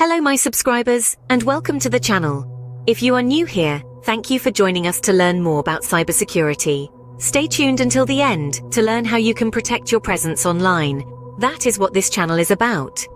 Hello my subscribers, and welcome to the channel. If you are new here, thank you for joining us to learn more about cybersecurity. Stay tuned until the end to learn how you can protect your presence online. That is what this channel is about.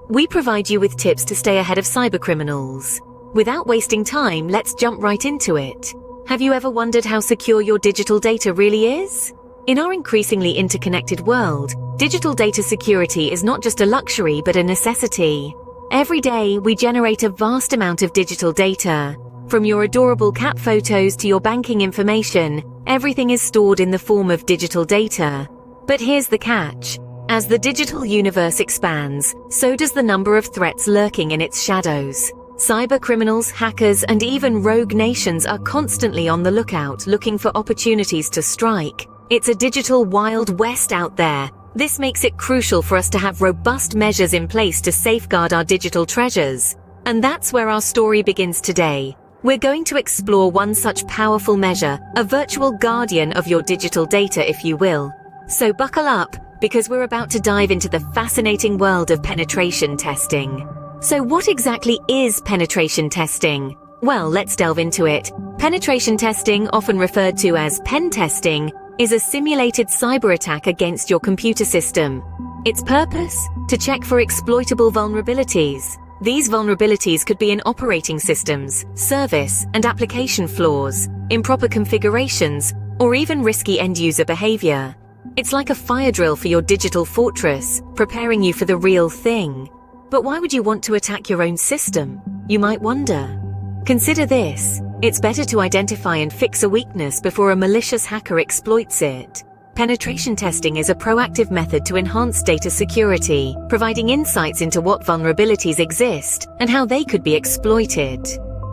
We provide you with tips to stay ahead of cybercriminals. Without wasting time, let's jump right into it. Have you ever wondered how secure your digital data really is? In our increasingly interconnected world, digital data security is not just a luxury but a necessity. Every day, we generate a vast amount of digital data. From your adorable cat photos to your banking information, everything is stored in the form of digital data. But here's the catch. As the digital universe expands, so does the number of threats lurking in its shadows. Cybercriminals, hackers, and even rogue nations are constantly on the lookout looking for opportunities to strike. It's a digital Wild West out there. This makes it crucial for us to have robust measures in place to safeguard our digital treasures. And that's where our story begins today. We're going to explore one such powerful measure, a virtual guardian of your digital data, if you will. So buckle up, because we're about to dive into the fascinating world of penetration testing. So what exactly is penetration testing? Well, let's delve into it. Penetration testing, often referred to as pen testing, is a simulated cyber attack against your computer system. Its purpose? To check for exploitable vulnerabilities. These vulnerabilities could be in operating systems, service and application flaws, improper configurations, or even risky end-user behavior. It's like a fire drill for your digital fortress, preparing you for the real thing. But why would you want to attack your own system? You might wonder. Consider this. It's better to identify and fix a weakness before a malicious hacker exploits it. Penetration testing is a proactive method to enhance data security, providing insights into what vulnerabilities exist and how they could be exploited.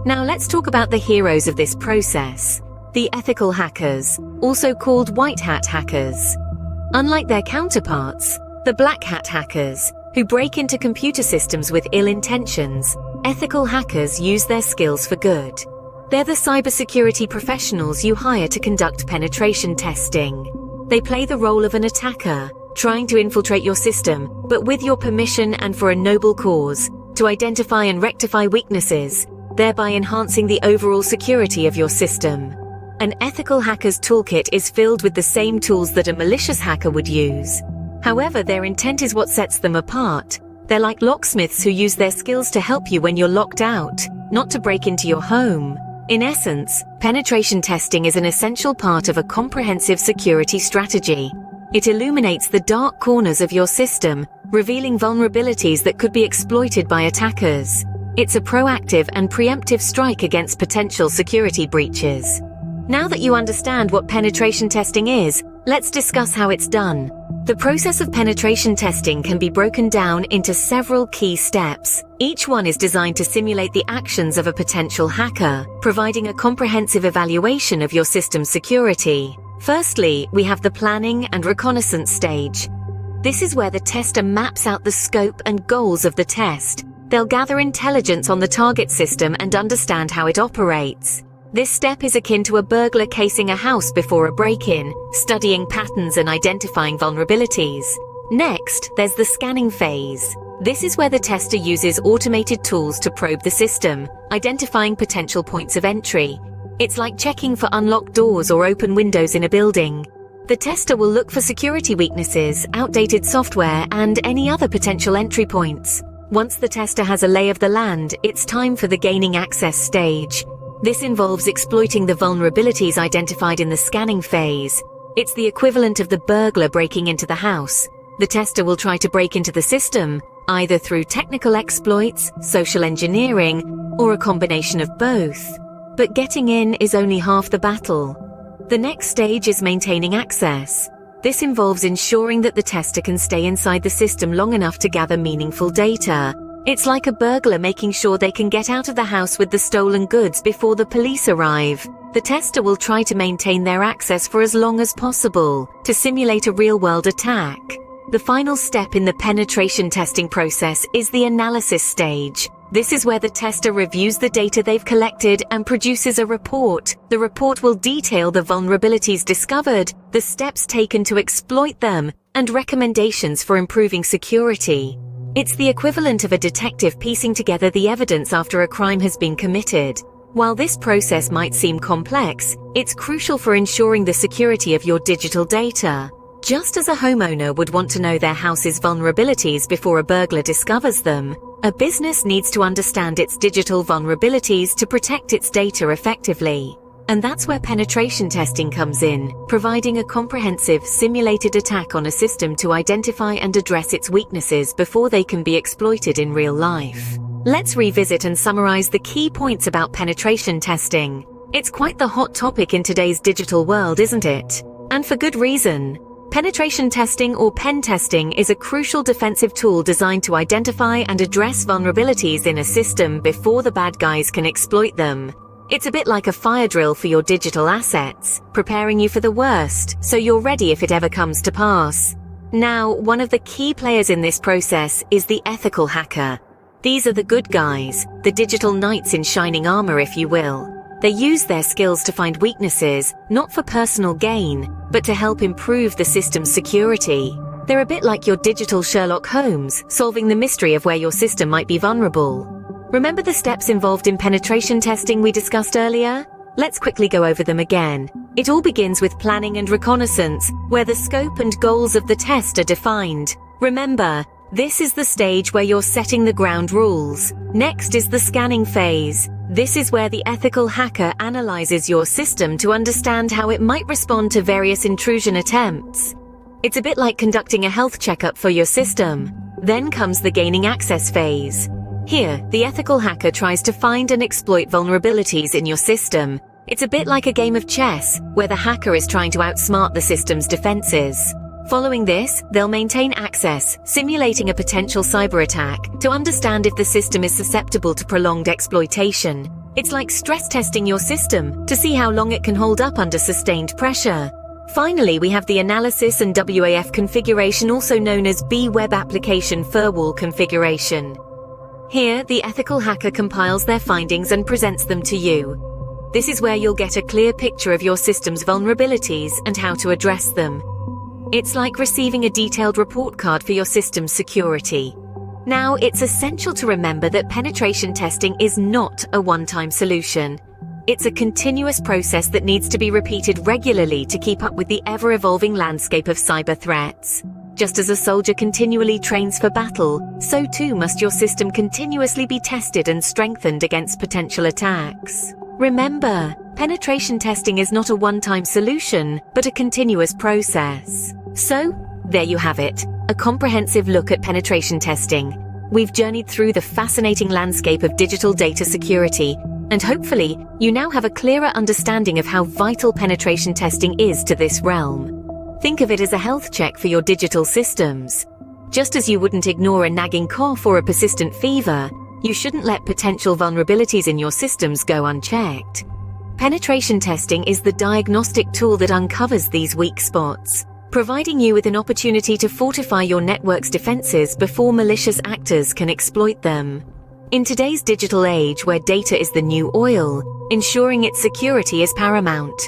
Now let's talk about the heroes of this process. The ethical hackers, also called white hat hackers. Unlike their counterparts, the black hat hackers, who break into computer systems with ill intentions, ethical hackers use their skills for good. They're the cybersecurity professionals you hire to conduct penetration testing. They play the role of an attacker, trying to infiltrate your system, but with your permission and for a noble cause, to identify and rectify weaknesses, thereby enhancing the overall security of your system. An ethical hacker's toolkit is filled with the same tools that a malicious hacker would use. However, their intent is what sets them apart. They're like locksmiths who use their skills to help you when you're locked out, not to break into your home. In essence, penetration testing is an essential part of a comprehensive security strategy. It illuminates the dark corners of your system, revealing vulnerabilities that could be exploited by attackers. It's a proactive and preemptive strike against potential security breaches. Now that you understand what penetration testing is, let's discuss how it's done. The process of penetration testing can be broken down into several key steps. Each one is designed to simulate the actions of a potential hacker, providing a comprehensive evaluation of your system's security. Firstly, we have the planning and reconnaissance stage. This is where the tester maps out the scope and goals of the test. They'll gather intelligence on the target system and understand how it operates. This step is akin to a burglar casing a house before a break-in, studying patterns and identifying vulnerabilities. Next, there's the scanning phase. This is where the tester uses automated tools to probe the system, identifying potential points of entry. It's like checking for unlocked doors or open windows in a building. The tester will look for security weaknesses, outdated software, and any other potential entry points. Once the tester has a lay of the land, it's time for the gaining access stage. This involves exploiting the vulnerabilities identified in the scanning phase. It's the equivalent of the burglar breaking into the house. The tester will try to break into the system, either through technical exploits, social engineering, or a combination of both. But getting in is only half the battle. The next stage is maintaining access. This involves ensuring that the tester can stay inside the system long enough to gather meaningful data. It's like a burglar making sure they can get out of the house with the stolen goods before the police arrive. The tester will try to maintain their access for as long as possible, to simulate a real-world attack. The final step in the penetration testing process is the analysis stage. This is where the tester reviews the data they've collected and produces a report. The report will detail the vulnerabilities discovered, the steps taken to exploit them, and recommendations for improving security. It's the equivalent of a detective piecing together the evidence after a crime has been committed. While this process might seem complex, it's crucial for ensuring the security of your digital data. Just as a homeowner would want to know their house's vulnerabilities before a burglar discovers them, a business needs to understand its digital vulnerabilities to protect its data effectively. And that's where penetration testing comes in, providing a comprehensive, simulated attack on a system to identify and address its weaknesses before they can be exploited in real life. Let's revisit and summarize the key points about penetration testing. It's quite the hot topic in today's digital world, isn't it? And for good reason. Penetration testing, or pen testing, is a crucial defensive tool designed to identify and address vulnerabilities in a system before the bad guys can exploit them. It's a bit like a fire drill for your digital assets, preparing you for the worst, so you're ready if it ever comes to pass. Now, one of the key players in this process is the ethical hacker. These are the good guys, the digital knights in shining armor, if you will. They use their skills to find weaknesses, not for personal gain, but to help improve the system's security. They're a bit like your digital Sherlock Holmes, solving the mystery of where your system might be vulnerable. Remember the steps involved in penetration testing we discussed earlier? Let's quickly go over them again. It all begins with planning and reconnaissance, where the scope and goals of the test are defined. Remember, this is the stage where you're setting the ground rules. Next is the scanning phase. This is where the ethical hacker analyzes your system to understand how it might respond to various intrusion attempts. It's a bit like conducting a health checkup for your system. Then comes the gaining access phase. Here, the ethical hacker tries to find and exploit vulnerabilities in your system. It's a bit like a game of chess, where the hacker is trying to outsmart the system's defenses. Following this, they'll maintain access, simulating a potential cyber attack, to understand if the system is susceptible to prolonged exploitation. It's like stress testing your system to see how long it can hold up under sustained pressure. Finally, we have the analysis and WAF configuration, also known as B-Web Application Firewall Configuration. Here, the ethical hacker compiles their findings and presents them to you. This is where you'll get a clear picture of your system's vulnerabilities and how to address them. It's like receiving a detailed report card for your system's security. Now, it's essential to remember that penetration testing is not a one-time solution. It's a continuous process that needs to be repeated regularly to keep up with the ever-evolving landscape of cyber threats. Just as a soldier continually trains for battle, so too must your system continuously be tested and strengthened against potential attacks. Remember, penetration testing is not a one-time solution, but a continuous process. So, there you have it, a comprehensive look at penetration testing. We've journeyed through the fascinating landscape of digital data security, and hopefully, you now have a clearer understanding of how vital penetration testing is to this realm. Think of it as a health check for your digital systems. Just as you wouldn't ignore a nagging cough or a persistent fever, you shouldn't let potential vulnerabilities in your systems go unchecked. Penetration testing is the diagnostic tool that uncovers these weak spots, providing you with an opportunity to fortify your network's defenses before malicious actors can exploit them. In today's digital age where data is the new oil, ensuring its security is paramount.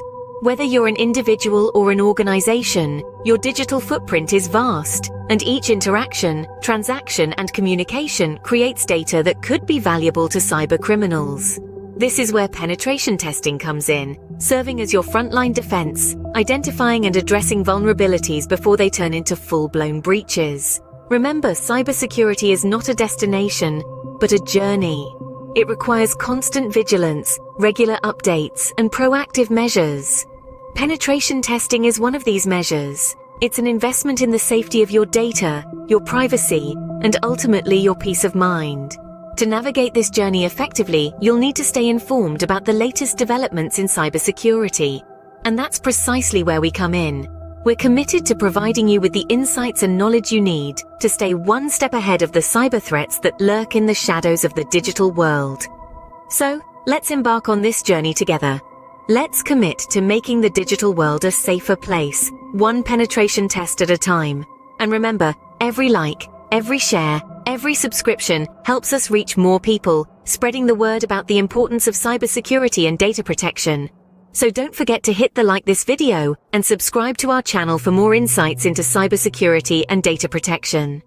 Whether you're an individual or an organization, your digital footprint is vast, and each interaction, transaction, and communication creates data that could be valuable to cyber criminals. This is where penetration testing comes in, serving as your frontline defense, identifying and addressing vulnerabilities before they turn into full-blown breaches. Remember, cybersecurity is not a destination, but a journey. It requires constant vigilance, regular updates, and proactive measures. Penetration testing is one of these measures. It's an investment in the safety of your data, your privacy, and ultimately your peace of mind. To navigate this journey effectively, you'll need to stay informed about the latest developments in cybersecurity. And that's precisely where we come in. We're committed to providing you with the insights and knowledge you need to stay one step ahead of the cyber threats that lurk in the shadows of the digital world. So, let's embark on this journey together. Let's commit to making the digital world a safer place, one penetration test at a time. And remember, every like, every share, every subscription helps us reach more people, spreading the word about the importance of cybersecurity and data protection. So don't forget to hit the like this video and subscribe to our channel for more insights into cybersecurity and data protection.